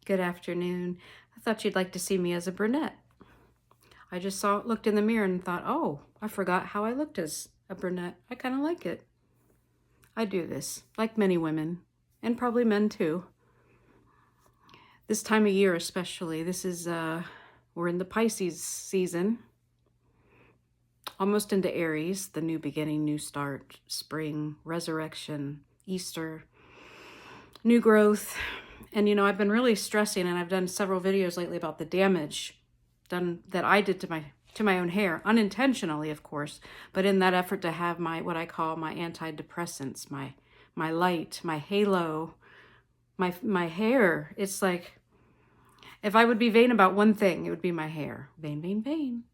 Good afternoon. I thought you'd like to see me as a brunette. I just looked in the mirror and thought, oh, I forgot how I looked as a brunette. I kind of like it. I do this, like many women, and probably men too. This time of year especially, we're in the Pisces season. Almost into Aries, the new beginning, new start, spring, resurrection, Easter, new growth. And I've been really stressing, and I've done several videos lately about the damage done that I did to my own hair, unintentionally, of course, but in that effort to have what I call my antidepressants, my light, my halo, my hair. It's like, if I would be vain about one thing, it would be my hair. Vain, vain, vain.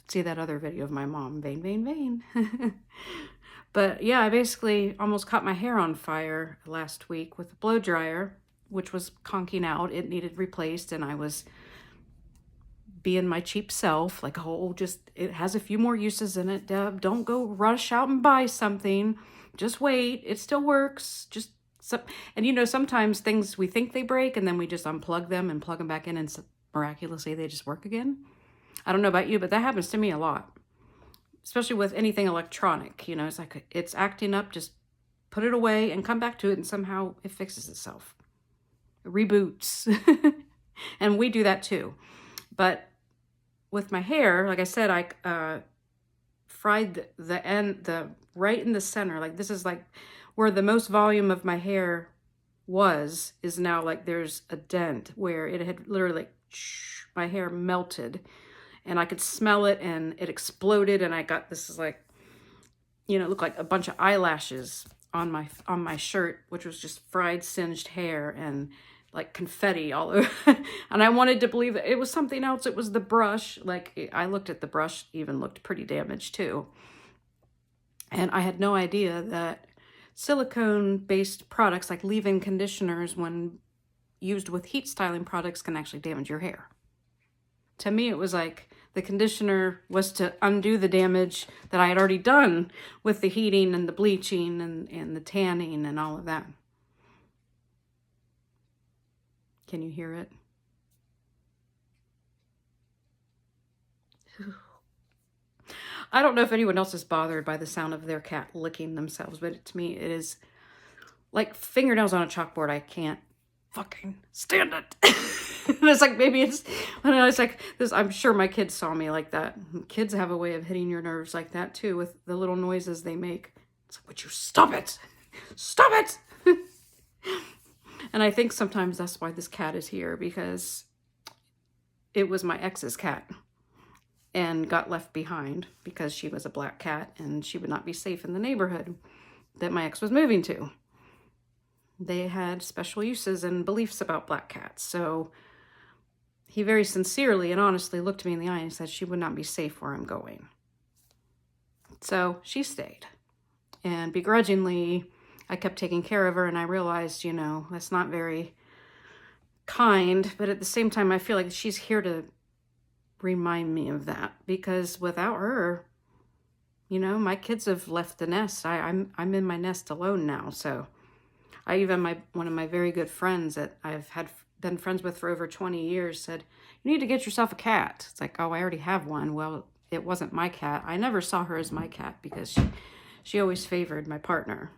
See that other video of my mom, vain, vain, vain. But yeah, I basically almost caught my hair on fire last week with a blow dryer, which was conking out. It needed replaced, and I was being my cheap self, like, oh, it has a few more uses in it, Deb. Don't go rush out and buy something. Just wait. It still works. And sometimes things we think they break, and then we just unplug them and plug them back in, and miraculously they just work again. I don't know about you, but that happens to me a lot, especially with anything electronic. It's like it's acting up, just put it away and come back to it, and somehow it fixes itself. It reboots. And we do that too. But with my hair, like I said, I fried the end, right in the center. Like, this is like where the most volume of my hair is now like there's a dent where it had literally, my hair melted, and I could smell it, and it exploded, and I got this is like, it looked like a bunch of eyelashes on my shirt, which was just fried, singed hair, and like confetti all over. And I wanted to believe that it was something else. It was the brush. Like, I looked at the brush, even looked pretty damaged too. And I had no idea that silicone-based products like leave-in conditioners, when used with heat styling products, can actually damage your hair. To me, it was like the conditioner was to undo the damage that I had already done with the heating and the bleaching and the tanning and all of that. Can you hear it? I don't know if anyone else is bothered by the sound of their cat licking themselves, but to me, it is like fingernails on a chalkboard. I can't fucking stand it. And it's like, maybe it's like this. I'm sure my kids saw me like that. Kids have a way of hitting your nerves like that too, with the little noises they make. It's like, would you stop it? Stop it! And I think sometimes that's why this cat is here, because it was my ex's cat and got left behind because she was a black cat and she would not be safe in the neighborhood that my ex was moving to. They had special uses and beliefs about black cats. So he very sincerely and honestly looked me in the eye and said she would not be safe where I'm going. So she stayed. And begrudgingly, I kept taking care of her, and I realized, that's not very kind. But at the same time, I feel like she's here to remind me of that, because without her, my kids have left the nest. I'm in my nest alone now. So one of my very good friends that I've been friends with for over 20 years said, you need to get yourself a cat. It's like, oh, I already have one. Well, it wasn't my cat. I never saw her as my cat, because she always favored my partner,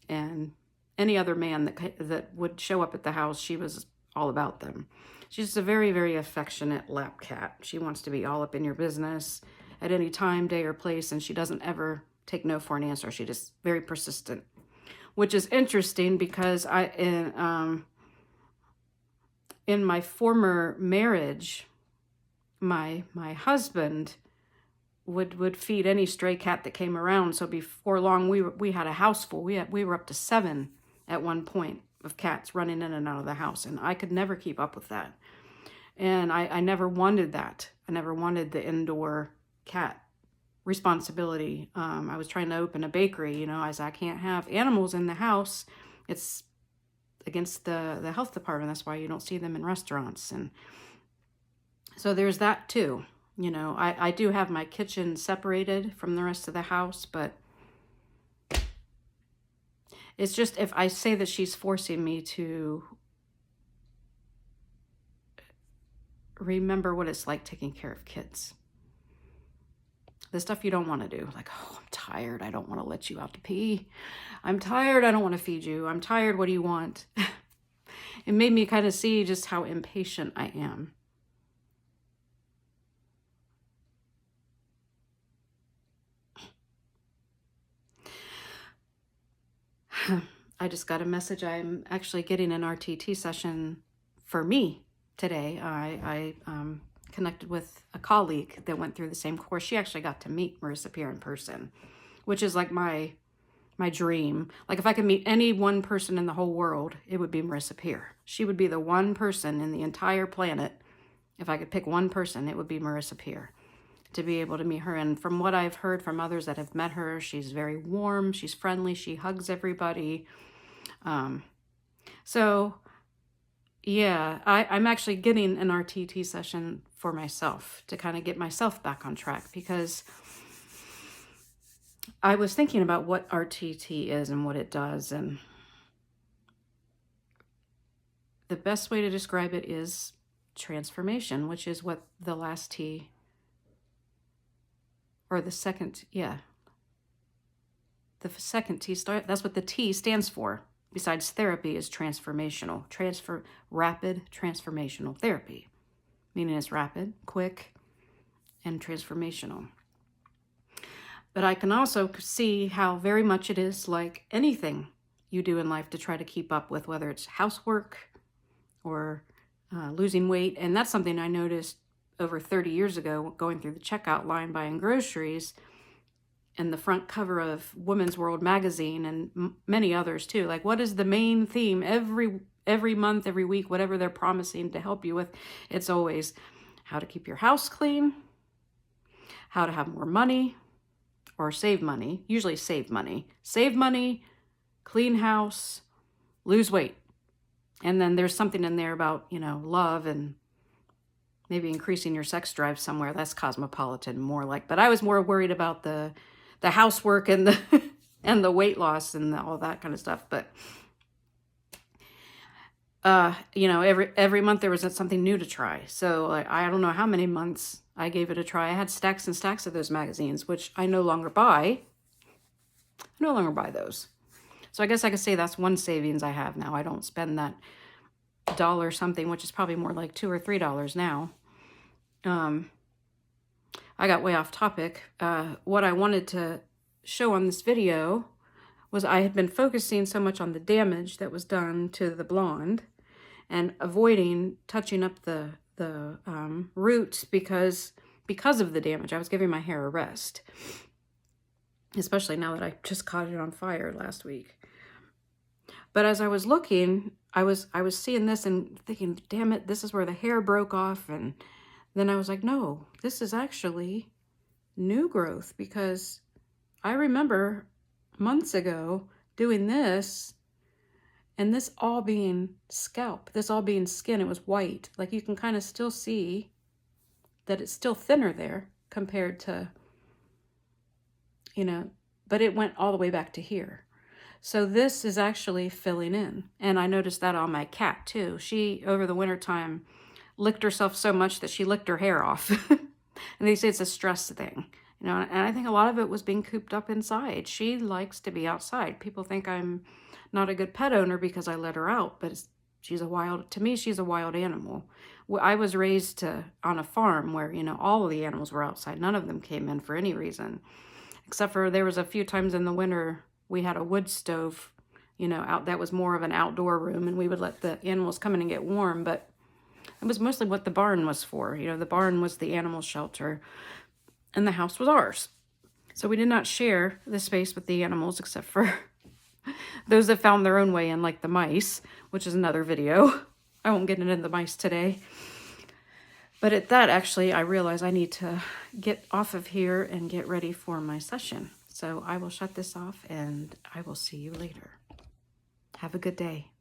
and any other man that would show up at the house, she was all about them. She's a very, very affectionate lap cat. She wants to be all up in your business at any time, day, or place, and she doesn't ever take no for an answer. She's just very persistent, which is interesting, because in my former marriage, my husband would feed any stray cat that came around. So before long, we had a house full. We were up to 7 at one point of cats running in and out of the house, and I could never keep up with that. And I never wanted that. I never wanted the indoor cat responsibility. I was trying to open a bakery, I can't have animals in the house. It's against the health department. That's why you don't see them in restaurants. And so there's that too. I do have my kitchen separated from the rest of the house, but it's just, if I say that she's forcing me to remember what it's like taking care of kids. The stuff you don't want to do, like, oh, I'm tired. I don't want to let you out to pee. I'm tired. I don't want to feed you. I'm tired. What do you want? It made me kind of see just how impatient I am. I just got a message. I'm actually getting an RTT session for me today. I connected with a colleague that went through the same course. She actually got to meet Marissa Peer in person, which is like my dream. Like if I could meet any one person in the whole world, it would be Marissa Peer. She would be the one person in the entire planet. If I could pick one person, it would be Marissa Peer, to be able to meet her. And from what I've heard from others that have met her, she's very warm, she's friendly, she hugs everybody. So yeah, I'm actually getting an RTT session for myself to kind of get myself back on track, because I was thinking about what RTT is and what it does, and the best way to describe it is transformation, which is what the last T, or the second, yeah, the second T, that's what the T stands for. Besides therapy is transformational, rapid transformational therapy, meaning it's rapid, quick, and transformational. But I can also see how very much it is like anything you do in life to try to keep up with, whether it's housework or losing weight. And that's something I noticed over 30 years ago, going through the checkout line buying groceries, and the front cover of Women's World magazine and many others too. Like, what is the main theme every month, every week, whatever they're promising to help you with? It's always how to keep your house clean, how to have more money or save money, usually save money, clean house, lose weight. And then there's something in there about, love and maybe increasing your sex drive somewhere. That's cosmopolitan, more like. But I was more worried about the housework and the and the weight loss and all that kind of stuff. But every month there was something new to try. So I don't know how many months I gave it a try. I had stacks and stacks of those magazines, which I no longer buy. I no longer buy those. So I guess I could say that's one savings I have now. I don't spend that $1 something, which is probably more like $2 or $3 now. I got way off topic. What I wanted to show on this video was I had been focusing so much on the damage that was done to the blonde and avoiding touching up the roots because of the damage. I was giving my hair a rest, especially now that I just caught it on fire last week. But as I was looking, I was seeing this and thinking, damn it, this is where the hair broke off. And then I was like, no, this is actually new growth, because I remember months ago doing this and this all being scalp, this all being skin. It was white. Like you can kind of still see that it's still thinner there compared to, but it went all the way back to here. So this is actually filling in. And I noticed that on my cat too. She, over the winter time, licked herself so much that she licked her hair off. And they say it's a stress thing, and I think a lot of it was being cooped up inside. She likes to be outside. People think I'm not a good pet owner because I let her out, but to me, she's a wild animal. I was raised on a farm where, all of the animals were outside. None of them came in for any reason, except for there was a few times in the winter we had a wood stove, out that was more of an outdoor room, and we would let the animals come in and get warm, but it was mostly what the barn was for. The barn was the animal shelter and the house was ours. So we did not share the space with the animals, except for those that found their own way in, like the mice, which is another video. I won't get into the mice today. But at that, actually, I realized I need to get off of here and get ready for my session. So I will shut this off and I will see you later. Have a good day.